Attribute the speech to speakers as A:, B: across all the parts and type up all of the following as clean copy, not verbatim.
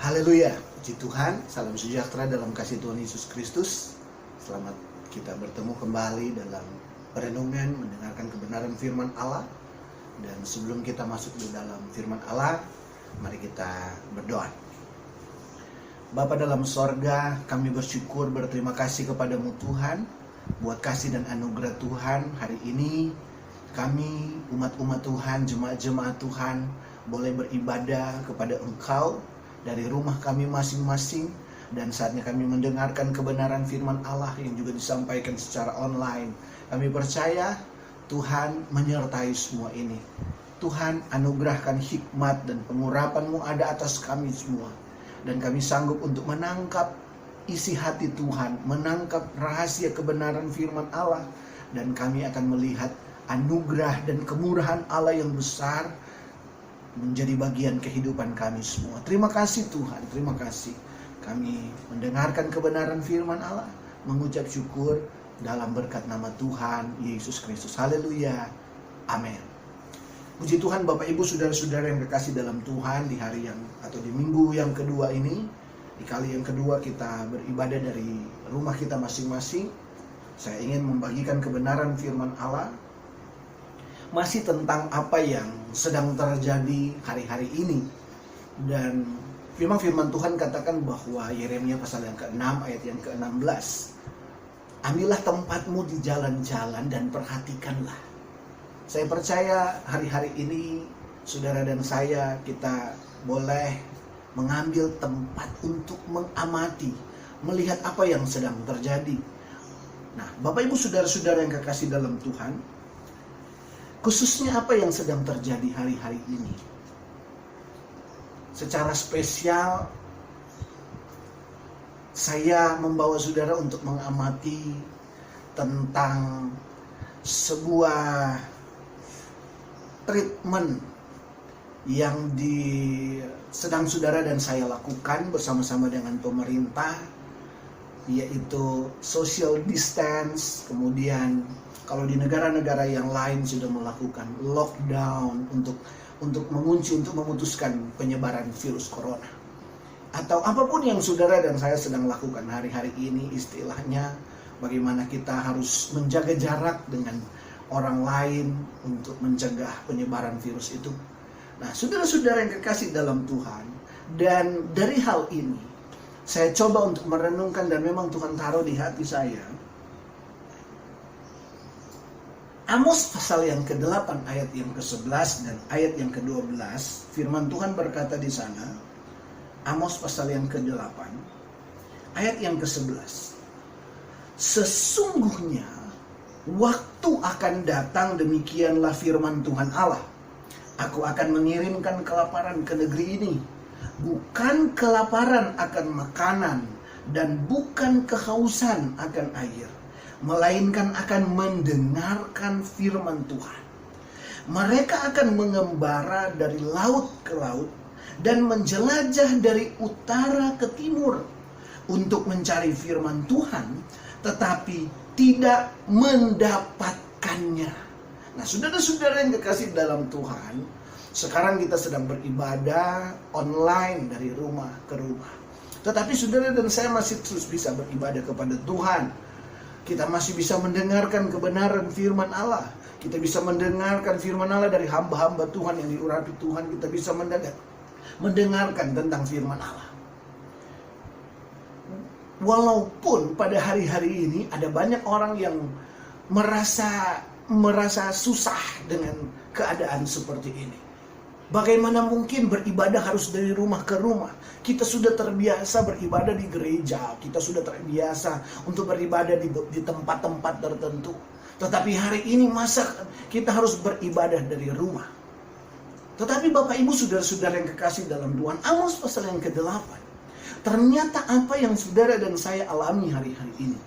A: Haleluya, puji Tuhan, salam sejahtera dalam kasih Tuhan Yesus Kristus. Selamat kita bertemu kembali dalam perenungan, mendengarkan kebenaran firman Allah. Dan sebelum kita masuk di dalam firman Allah, mari kita berdoa. Bapa dalam sorga, kami bersyukur, berterima kasih kepadamu Tuhan, buat kasih dan anugerah Tuhan. Hari ini kami, umat-umat Tuhan, jemaat-jemaat Tuhan, boleh beribadah kepada Engkau dari rumah kami masing-masing, dan saatnya kami mendengarkan kebenaran firman Allah yang juga disampaikan secara online. Kami percaya Tuhan menyertai semua ini. Tuhan anugerahkan hikmat dan pengurapan-Mu ada atas kami semua, dan kami sanggup untuk menangkap isi hati Tuhan, menangkap rahasia kebenaran firman Allah, dan kami akan melihat anugerah dan kemurahan Allah yang besar menjadi bagian kehidupan kami semua. Terima kasih Tuhan, terima kasih. Kami mendengarkan kebenaran firman Allah, mengucap syukur dalam berkat nama Tuhan Yesus Kristus. Haleluya, amin. Puji Tuhan Bapak Ibu Saudara-saudara yang kekasih dalam Tuhan, di hari yang atau di minggu yang kedua ini, di kali yang kedua kita beribadah dari rumah kita masing-masing. Saya ingin membagikan kebenaran firman Allah masih tentang apa yang sedang terjadi hari-hari ini. Dan memang firman Tuhan katakan bahwa Yeremia pasal yang ke-6 ayat yang ke-16, ambillah tempatmu di jalan-jalan dan perhatikanlah. Saya percaya hari-hari ini saudara dan saya, kita boleh mengambil tempat untuk mengamati, melihat apa yang sedang terjadi. Nah, Bapak Ibu saudara-saudara yang kekasih dalam Tuhan, khususnya apa yang sedang terjadi hari-hari ini. Secara spesial, saya membawa saudara untuk mengamati tentang sebuah treatment yang sedang saudara dan saya lakukan bersama-sama dengan pemerintah, yaitu social distance. Kemudian kalau di negara-negara yang lain sudah melakukan lockdown untuk mengunci, untuk memutuskan penyebaran virus corona. Atau apapun yang saudara dan saya sedang lakukan hari-hari ini, istilahnya bagaimana kita harus menjaga jarak dengan orang lain untuk mencegah penyebaran virus itu. Nah, saudara-saudara yang kekasih dalam Tuhan, dan dari hal ini saya coba untuk merenungkan, dan memang Tuhan taruh di hati saya Amos pasal yang ke-8 ayat yang ke-11 dan ayat yang ke-12. Firman Tuhan berkata di sana, Amos pasal yang ke-8 ayat yang ke-11, sesungguhnya waktu akan datang, demikianlah firman Tuhan Allah, aku akan mengirimkan kelaparan ke negeri ini, bukan kelaparan akan makanan dan bukan kehausan akan air, melainkan akan mendengarkan firman Tuhan. Mereka akan mengembara dari laut ke laut dan menjelajah dari utara ke timur untuk mencari firman Tuhan, tetapi tidak mendapatkannya. Nah, saudara-saudara yang kekasih dalam Tuhan, sekarang kita sedang beribadah online dari rumah ke rumah. Tetapi saudara dan saya masih terus bisa beribadah kepada Tuhan. Kita masih bisa mendengarkan kebenaran firman Allah. Kita bisa mendengarkan firman Allah dari hamba-hamba Tuhan yang diurapi Tuhan. Kita bisa mendengarkan tentang firman Allah. Walaupun pada hari-hari ini ada banyak orang yang merasa susah dengan keadaan seperti ini. Bagaimana mungkin beribadah harus dari rumah ke rumah? Kita sudah terbiasa beribadah di gereja, kita sudah terbiasa untuk beribadah di tempat-tempat tertentu. Tetapi hari ini masa kita harus beribadah dari rumah? Tetapi Bapak Ibu saudara-saudara yang kekasih dalam Tuhan, Amos pasal yang ke-8, ternyata apa yang saudara dan saya alami hari-hari ini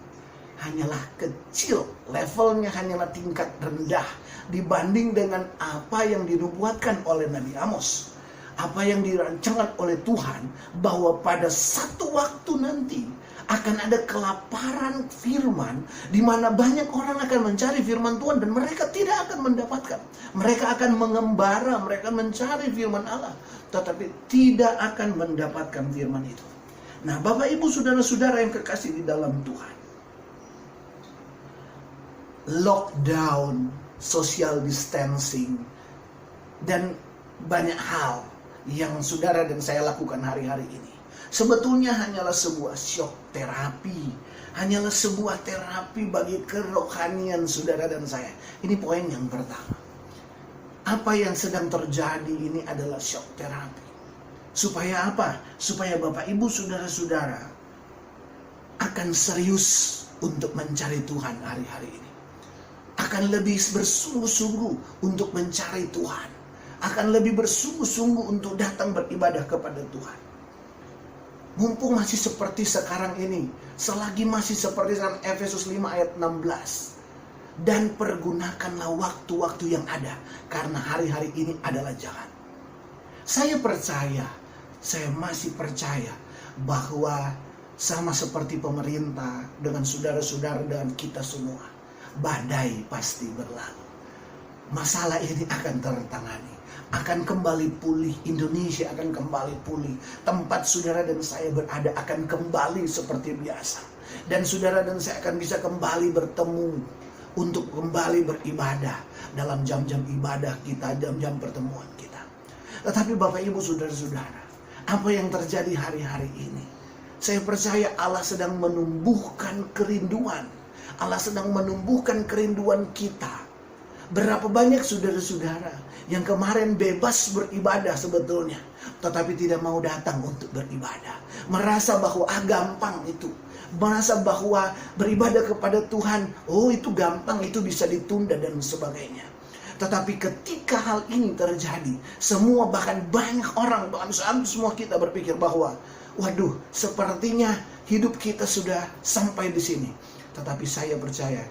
A: hanyalah kecil, levelnya hanyalah tingkat rendah dibanding dengan apa yang dinubuatkan oleh Nabi Amos, apa yang dirancangkan oleh Tuhan, bahwa pada satu waktu nanti Akan ada kelaparan firman, di mana banyak orang akan mencari firman Tuhan dan mereka tidak akan mendapatkan. Mereka akan mengembara, mereka mencari firman Allah, tetapi tidak akan mendapatkan firman itu. Nah, Bapak Ibu saudara-saudara yang kekasih di dalam Tuhan, lockdown, social distancing, dan banyak hal yang saudara dan saya lakukan hari-hari ini sebetulnya hanyalah sebuah shock terapi, hanyalah sebuah terapi bagi kerohanian saudara dan saya. Ini poin yang pertama. Apa yang sedang terjadi ini adalah shock terapi. Supaya apa? Supaya Bapak Ibu saudara-saudara akan serius untuk mencari Tuhan hari-hari ini. Akan lebih bersungguh-sungguh untuk mencari Tuhan. Akan lebih bersungguh-sungguh untuk datang beribadah kepada Tuhan. Mumpung masih seperti sekarang ini, selagi masih seperti sekarang, Efesus 5 ayat 16. Dan pergunakanlah waktu-waktu yang ada, karena hari-hari ini adalah jahat. Saya percaya, saya masih percaya bahwa sama seperti pemerintah dengan saudara-saudara dan kita semua, badai pasti berlalu. Masalah ini akan tertangani, akan kembali pulih. Indonesia akan kembali pulih. Tempat saudara dan saya berada akan kembali seperti biasa. Dan saudara dan saya akan bisa kembali bertemu untuk kembali beribadah dalam jam-jam ibadah kita, jam-jam pertemuan kita. Tetapi Bapak Ibu saudara-saudara, apa yang terjadi hari-hari ini? Saya percaya Allah sedang menumbuhkan kerinduan. Allah sedang menumbuhkan kerinduan kita. Berapa banyak saudara-saudara yang kemarin bebas beribadah sebetulnya, tetapi tidak mau datang untuk beribadah. Merasa bahwa gampang itu. Merasa bahwa beribadah kepada Tuhan, itu gampang, itu bisa ditunda dan sebagainya. Tetapi ketika hal ini terjadi, semua bahkan banyak orang, bahkan semua kita berpikir bahwa, waduh, sepertinya hidup kita sudah sampai di sini. Tetapi saya percaya,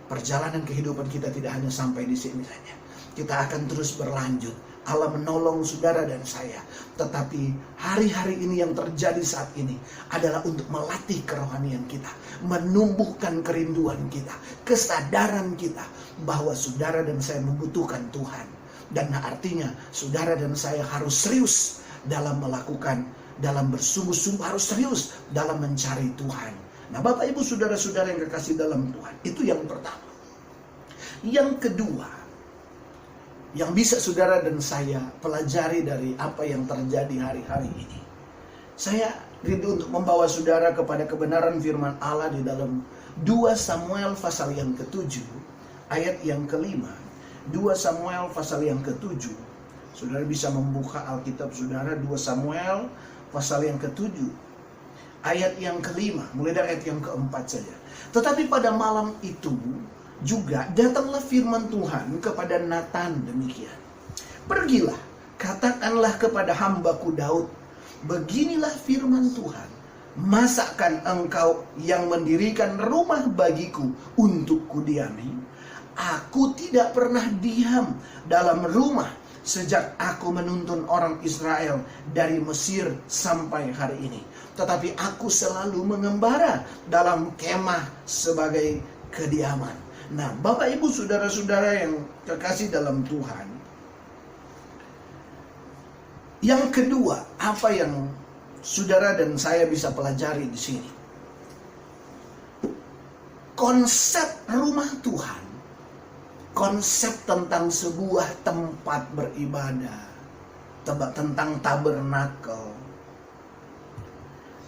A: perjalanan kehidupan kita tidak hanya sampai di sini saja. Kita akan terus berlanjut. Allah menolong saudara dan saya. Tetapi hari-hari ini yang terjadi saat ini adalah untuk melatih kerohanian kita, menumbuhkan kerinduan kita, kesadaran kita bahwa saudara dan saya membutuhkan Tuhan. Dan artinya saudara dan saya harus serius dalam melakukan, dalam bersungguh-sungguh, harus serius dalam mencari Tuhan. Nah, Bapak Ibu saudara-saudara yang kekasih dalam Tuhan, itu yang pertama. Yang kedua, yang bisa saudara dan saya pelajari dari apa yang terjadi hari-hari ini, saya rindu untuk membawa saudara kepada kebenaran firman Allah di dalam 2 Samuel pasal yang ke-7 ayat yang ke-5. 2 Samuel pasal yang ke-7. Saudara bisa membuka Alkitab saudara, 2 Samuel pasal yang ke-7 ayat yang ke-5, mulai dari ayat yang ke-4 saja. Tetapi pada malam itu juga datanglah firman Tuhan kepada Natan demikian. Pergilah, katakanlah kepada hambaku Daud, beginilah firman Tuhan, masakan engkau yang mendirikan rumah bagiku untuk kudiami? Aku tidak pernah diam dalam rumah sejak aku menuntun orang Israel dari Mesir sampai hari ini. Tetapi aku selalu mengembara dalam kemah sebagai kediaman. Nah, Bapak Ibu saudara-saudara yang kekasih dalam Tuhan, yang kedua, apa yang saudara dan saya bisa pelajari di sini? Konsep rumah Tuhan, konsep tentang sebuah tempat beribadah, tentang tabernakel,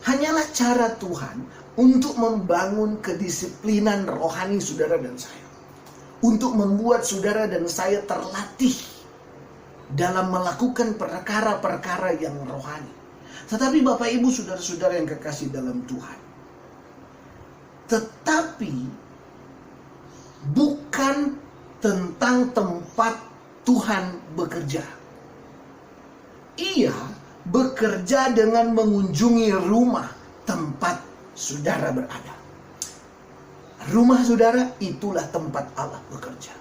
A: hanyalah cara Tuhan untuk membangun kedisiplinan rohani saudara dan saya. Untuk membuat saudara dan saya terlatih dalam melakukan perkara-perkara yang rohani. Tetapi Bapak Ibu saudara-saudara yang kekasih dalam Tuhan, tetapi bukan tentang tempat Tuhan bekerja. Ia bekerja dengan mengunjungi rumah tempat saudara berada. Rumah saudara, itulah tempat Allah bekerja.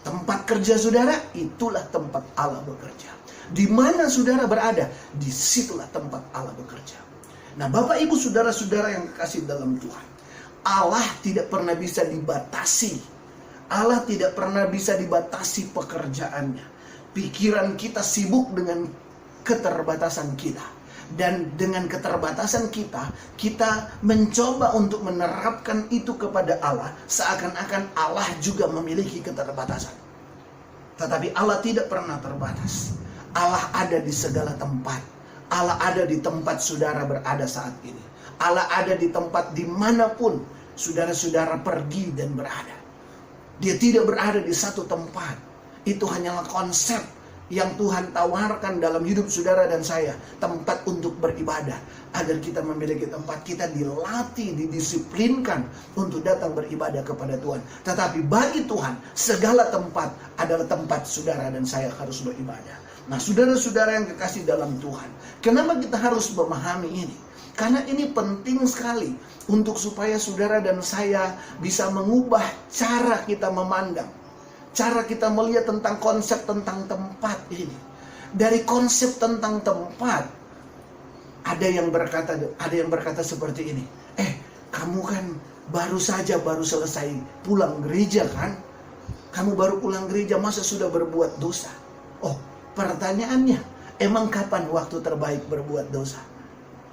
A: Tempat kerja saudara, itulah tempat Allah bekerja. Di mana saudara berada, disitulah tempat Allah bekerja. Nah, Bapak Ibu saudara-saudara yang kekasih dalam Tuhan, Allah tidak pernah bisa dibatasi. Allah tidak pernah bisa dibatasi pekerjaannya. Pikiran kita sibuk dengan keterbatasan kita. Dan dengan keterbatasan kita, kita mencoba untuk menerapkan itu kepada Allah, seakan-akan Allah juga memiliki keterbatasan. Tetapi Allah tidak pernah terbatas. Allah ada di segala tempat. Allah ada di tempat saudara berada saat ini. Allah ada di tempat dimanapun saudara-saudara pergi dan berada. Dia tidak berada di satu tempat. Itu hanyalah konsep yang Tuhan tawarkan dalam hidup saudara dan saya, tempat untuk beribadah, agar kita memiliki tempat, kita dilatih, didisiplinkan untuk datang beribadah kepada Tuhan. Tetapi bagi Tuhan, segala tempat adalah tempat saudara dan saya harus beribadah. Nah, saudara-saudara yang kekasih dalam Tuhan, kenapa kita harus memahami ini? Karena ini penting sekali untuk supaya saudara dan saya bisa mengubah cara kita memandang, cara kita melihat tentang konsep tentang tempat ini. Dari konsep tentang tempat, ada yang berkata seperti ini. Kamu kan baru selesai pulang gereja kan? Kamu baru pulang gereja, masa sudah berbuat dosa? Oh, pertanyaannya, emang kapan waktu terbaik berbuat dosa?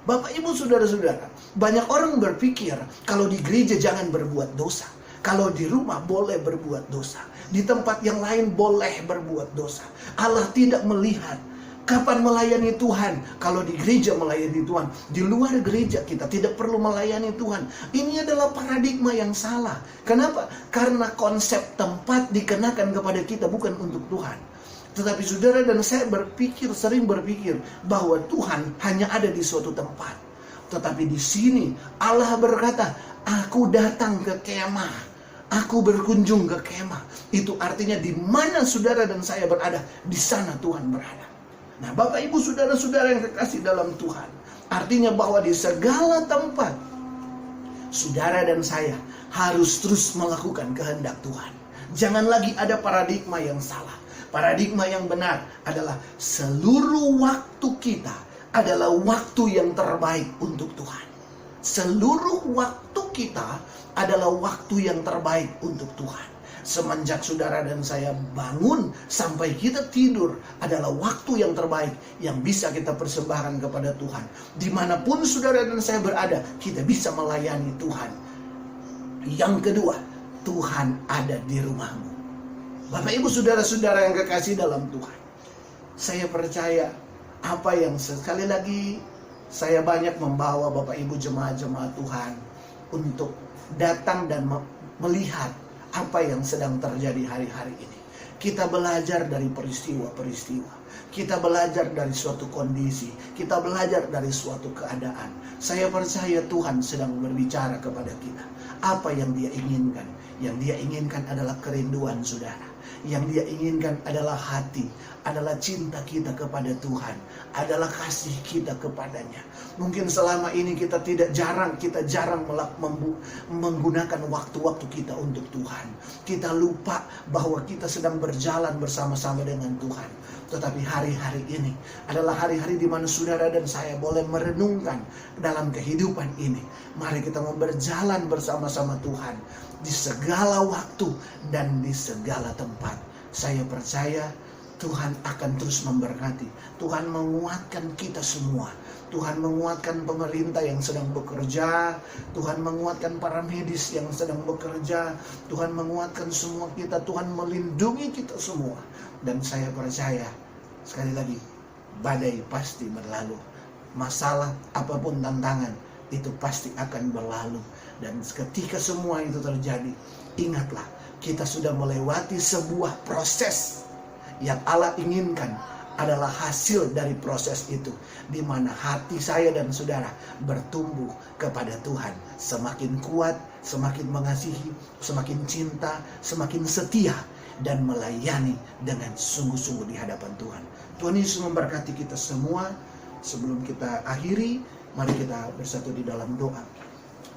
A: Bapak, Ibu, saudara-saudara, banyak orang berpikir kalau di gereja jangan berbuat dosa. Kalau di rumah boleh berbuat dosa. Di tempat yang lain boleh berbuat dosa. Allah tidak melihat kapan melayani Tuhan. Kalau di gereja melayani Tuhan, di luar gereja kita tidak perlu melayani Tuhan. Ini adalah paradigma yang salah. Kenapa? Karena konsep tempat dikenakan kepada kita, bukan untuk Tuhan. Tetapi saudara dan saya sering berpikir bahwa Tuhan hanya ada di suatu tempat. Tetapi di sini Allah berkata, aku datang ke kemah. Aku berkunjung ke kemah. Itu artinya di mana saudara dan saya berada, di sana Tuhan berada. Nah, Bapak, Ibu, saudara-saudara yang kekasih dalam Tuhan, artinya bahwa di segala tempat, saudara dan saya harus terus melakukan kehendak Tuhan. Jangan lagi ada paradigma yang salah. Paradigma yang benar adalah seluruh waktu kita adalah waktu yang terbaik untuk Tuhan. Seluruh waktu kita adalah waktu yang terbaik untuk Tuhan. Semenjak saudara dan saya bangun sampai kita tidur adalah waktu yang terbaik yang bisa kita persembahkan kepada Tuhan. Dimanapun saudara dan saya berada, kita bisa melayani Tuhan. Yang kedua, Tuhan ada di rumahmu. Bapak, Ibu, saudara-saudara yang kekasih dalam Tuhan, saya percaya apa yang sekali lagi saya banyak membawa Bapak Ibu jemaat-jemaat Tuhan untuk datang dan melihat apa yang sedang terjadi hari-hari ini. Kita belajar dari peristiwa-peristiwa. Kita belajar dari suatu kondisi. Kita belajar dari suatu keadaan. Saya percaya Tuhan sedang berbicara kepada kita. Apa yang Dia inginkan? Yang Dia inginkan adalah kerinduan saudara. Yang Dia inginkan adalah hati, adalah cinta kita kepada Tuhan, adalah kasih kita kepadanya. Mungkin selama ini kita jarang menggunakan waktu-waktu kita untuk Tuhan. Kita lupa bahwa kita sedang berjalan bersama-sama dengan Tuhan. Tetapi hari-hari ini adalah hari-hari di mana saudara dan saya boleh merenungkan dalam kehidupan ini. Mari kita mau berjalan bersama-sama Tuhan di segala waktu dan di segala tempat. Saya percaya Tuhan akan terus memberkati. Tuhan menguatkan kita semua. Tuhan menguatkan pemerintah yang sedang bekerja. Tuhan menguatkan para medis yang sedang bekerja. Tuhan menguatkan semua kita. Tuhan melindungi kita semua. Dan saya percaya, sekali lagi, badai pasti berlalu. Masalah apapun tantangan, itu pasti akan berlalu. Dan ketika semua itu terjadi, ingatlah, kita sudah melewati sebuah proses yang Allah inginkan adalah hasil dari proses itu, di mana hati saya dan saudara bertumbuh kepada Tuhan, semakin kuat, semakin mengasihi, semakin cinta, semakin setia, dan melayani dengan sungguh-sungguh di hadapan Tuhan. Tuhan Yesus memberkati kita semua. Sebelum kita akhiri, mari kita bersatu di dalam doa.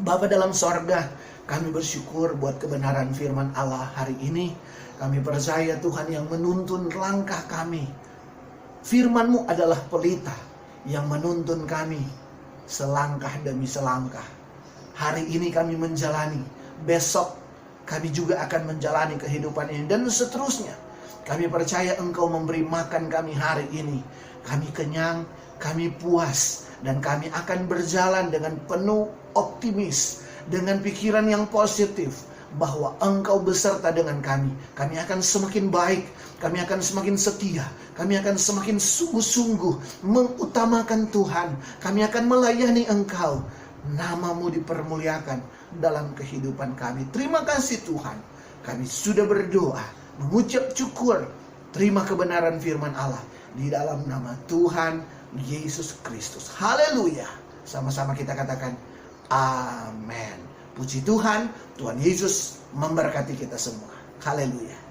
A: Bapa dalam sorga, kami bersyukur buat kebenaran firman Allah hari ini. Kami percaya Tuhan yang menuntun langkah kami. Firman-Mu adalah pelita yang menuntun kami selangkah demi selangkah. Hari ini kami menjalani, besok kami juga akan menjalani kehidupan ini, dan seterusnya. Kami percaya Engkau memberi makan kami hari ini. Kami kenyang, kami puas, dan kami akan berjalan dengan penuh optimis, dengan pikiran yang positif, bahwa Engkau beserta dengan kami. Kami akan semakin baik, kami akan semakin setia, kami akan semakin sungguh-sungguh mengutamakan Tuhan. Kami akan melayani Engkau. Nama-Mu dipermuliakan dalam kehidupan kami. Terima kasih Tuhan. Kami sudah berdoa, mengucap syukur, terima kebenaran firman Allah di dalam nama Tuhan Yesus Kristus. Haleluya. Sama-sama kita katakan amin. Puji Tuhan, Tuhan Yesus memberkati kita semua. Haleluya.